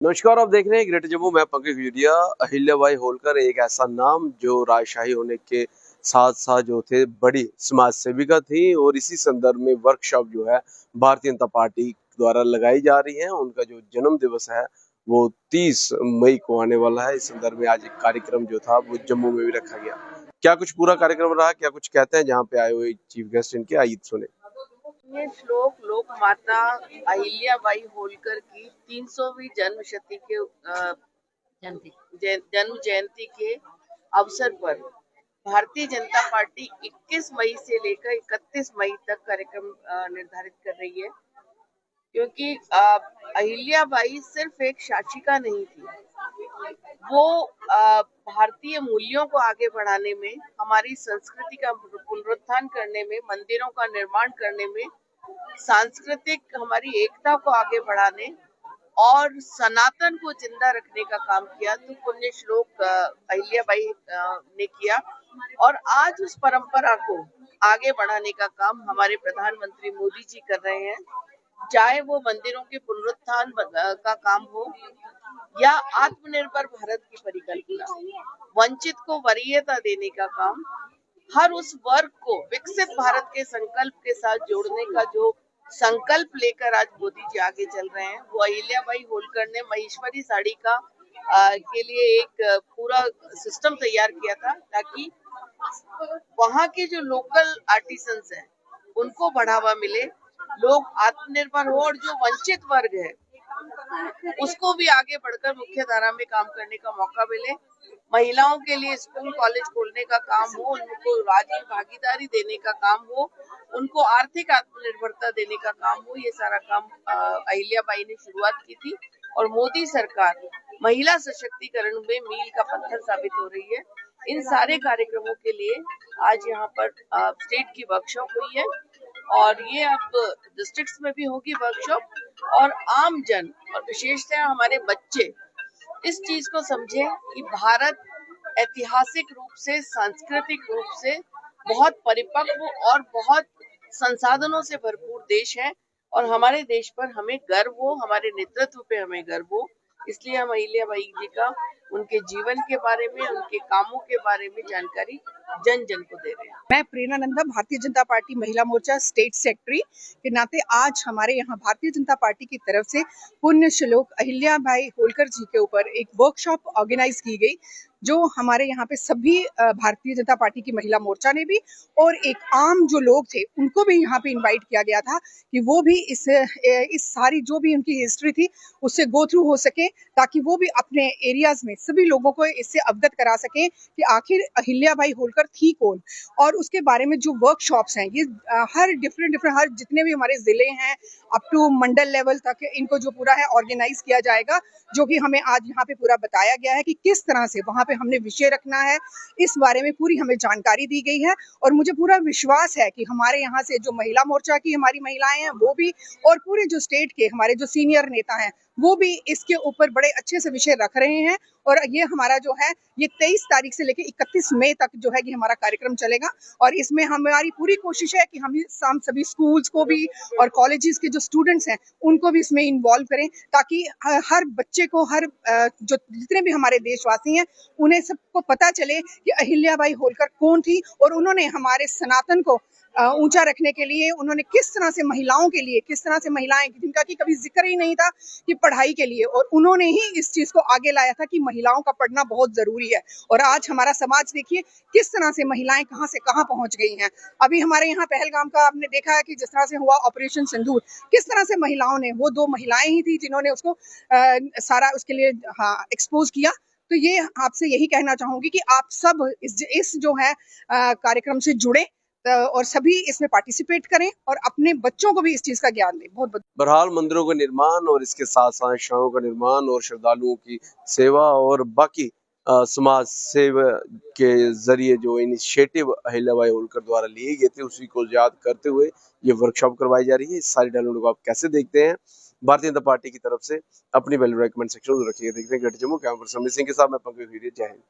नमस्कार, आप देख रहे हैं ग्रेटर जम्मू। मैं पंकज गुजरिया। अहिल्याबाई होलकर एक ऐसा नाम जो राजशाही होने के साथ साथ जो थे बड़ी समाज सेविका थी, और इसी संदर्भ में वर्कशॉप जो है भारतीय जनता पार्टी द्वारा लगाई जा रही है। उनका जो जन्म दिवस है वो 30 मई को आने वाला है। इस संदर्भ में आज एक कार्यक्रम जो था वो जम्मू में भी रखा गया। क्या कुछ पूरा कार्यक्रम रहा, क्या कुछ कहते हैं जहाँ पे आए हुए चीफ गेस्ट इनके, आइए सुने। ये श्लोक लोक माता अहिल्याबाई होलकर की 300वीं जन्म शती के जन्म जयंती के अवसर पर भारतीय जनता पार्टी 21 मई से लेकर 31 मई तक कार्यक्रम निर्धारित कर रही है, क्योंकि अहिल्याबाई सिर्फ एक शासिका नहीं थी। वो भारतीय मूल्यों को आगे बढ़ाने में, हमारी संस्कृति का पुनरुत्थान करने में, मंदिरों का निर्माण करने में, सांस्कृतिक हमारी एकता को आगे बढ़ाने और सनातन को जिंदा रखने का काम किया। तो पुण्य श्लोक अहिल्याबाई ने किया, और आज उस परंपरा को आगे बढ़ाने का काम हमारे प्रधानमंत्री मोदी जी कर रहे हैं। चाहे वो मंदिरों के पुनरुत्थान का काम हो या आत्मनिर्भर भारत की परिकल्पना, वंचित को वरीयता देने का काम, हर उस वर्ग को विकसित भारत के संकल्प के साथ जोड़ने का जो संकल्प लेकर आज मोदी जी आगे चल रहे हैं, वो अहिल्याबाई होलकर ने महेश्वरी साड़ी का के लिए एक पूरा सिस्टम तैयार किया था, ताकि वहाँ के जो लोकल आर्टिसंस हैं उनको बढ़ावा मिले, लोग आत्मनिर्भर हो, और जो वंचित वर्ग है उसको भी आगे बढ़कर मुख्य धारा में काम करने का मौका मिले। महिलाओं के लिए स्कूल कॉलेज खोलने का काम हो, उनको राजनीतिक भागीदारी देने का काम हो, उनको आर्थिक आत्मनिर्भरता देने का काम हो, ये सारा काम अहिल्याबाई ने शुरुआत की थी। और मोदी सरकार महिला सशक्तिकरण में मील का पत्थर साबित हो रही है। इन सारे कार्यक्रमों के लिए आज यहाँ पर स्टेट की वर्कशॉप हुई है, और ये अब डिस्ट्रिक्ट्स में भी होगी वर्कशॉप, और आम जन और विशेषतः हमारे बच्चे इस चीज को समझे कि भारत ऐतिहासिक रूप से, सांस्कृतिक रूप से बहुत परिपक्व और बहुत संसाधनों से भरपूर देश है, और हमारे देश पर हमें गर्व हो, हमारे नेतृत्व पे हमें गर्व हो। इसलिए हम अहिल्याबाई जी का, उनके जीवन के बारे में, उनके कामों के बारे में जानकारी जन जन को दे रहे हैं। मैं प्रेरणा नंदा, भारतीय जनता पार्टी महिला मोर्चा स्टेट सेक्रेटरी के नाते आज हमारे यहाँ भारतीय जनता पार्टी की तरफ से पुण्य श्लोक अहिल्याबाई होलकर जी के ऊपर एक वर्कशॉप ऑर्गेनाइज की गई, जो हमारे यहाँ पे सभी भारतीय जनता पार्टी की महिला मोर्चा ने भी और एक आम जो लोग थे उनको भी यहाँ पे इनवाइट किया गया था कि वो भी इस सारी जो भी उनकी हिस्ट्री थी उससे गो थ्रू हो सके, ताकि वो भी अपने एरियाज में सभी लोगों को इससे अवगत करा सके कि आखिर अहिल्याबाई होलकर थी कौन। और उसके बारे में जो वर्कशॉप्स हैं ये हर डिफरेंट हर जितने भी हमारे जिले हैं अप टू मंडल लेवल तक इनको जो पूरा है ऑर्गेनाइज किया जाएगा, जो कि हमें आज यहाँ पे पूरा बताया गया है कि किस तरह से वहाँ पे हमने विषय रखना है। इस बारे में पूरी हमें जानकारी दी गई है, और मुझे पूरा विश्वास है कि हमारे यहाँ से जो महिला मोर्चा की हमारी महिलाएं हैं वो भी, और पूरे जो स्टेट के हमारे जो सीनियर नेता हैं वो भी इसके ऊपर बड़े अच्छे से विषय रख रहे हैं। और ये हमारा जो है ये 23 तारीख से लेकर 31 मई तक जो है कि हमारा कार्यक्रम चलेगा, और इसमें हमारी पूरी कोशिश है कि हम सभी स्कूल्स को भी और कॉलेजेस के जो स्टूडेंट्स हैं उनको भी इसमें इन्वॉल्व करें, ताकि हर बच्चे को, हर जो जितने भी हमारे देशवासी हैं उन्हें सबको पता चले कि अहिल्याबाई होलकर कौन थी, और उन्होंने हमारे सनातन को ऊंचा रखने के लिए उन्होंने किस तरह से महिलाओं के लिए, किस तरह से महिलाएं जिनका कि कभी जिक्र ही नहीं था कि पढ़ाई के लिए, और उन्होंने ही इस चीज को आगे लाया था कि महिलाओं का पढ़ना बहुत जरूरी है। और आज हमारा समाज देखिए किस तरह से महिलाएं कहां से कहां पहुंच गई हैं। अभी हमारे यहाँ पहलगाम का आपने देखा है कि जिस तरह से हुआ ऑपरेशन सिंदूर, किस तरह से महिलाओं ने, वो 2 महिलाएं ही थी जिन्होंने उसको सारा उसके लिए एक्सपोज किया। तो ये आपसे यही कहना चाहूंगी कि आप सब इस जो है कार्यक्रम से जुड़े और सभी इसमें पार्टिसिपेट करें और अपने बच्चों को भी इस चीज का ज्ञान दें। बहुत बहुत बहरहाल मंदिरों का निर्माण और इसके साथ साथ शाहों का निर्माण और श्रद्धालुओं की सेवा और बाकी समाज सेवा के जरिए जो इनिशिएटिव अहिल्याबाई होलकर द्वारा लिए गए थे उसी को याद करते हुए ये वर्कशॉप करवाई जा रही है। इस सारी डायलॉग को आप कैसे देखते हैं? भारतीय जनता पार्टी की तरफ से अपनी वैल्यू कमेंट सेक्शन में रखिए। देखते हैं greater Jammu. Camera person Sameer Singh के साथ मैं पंकज गुजरिया। जय हिंद।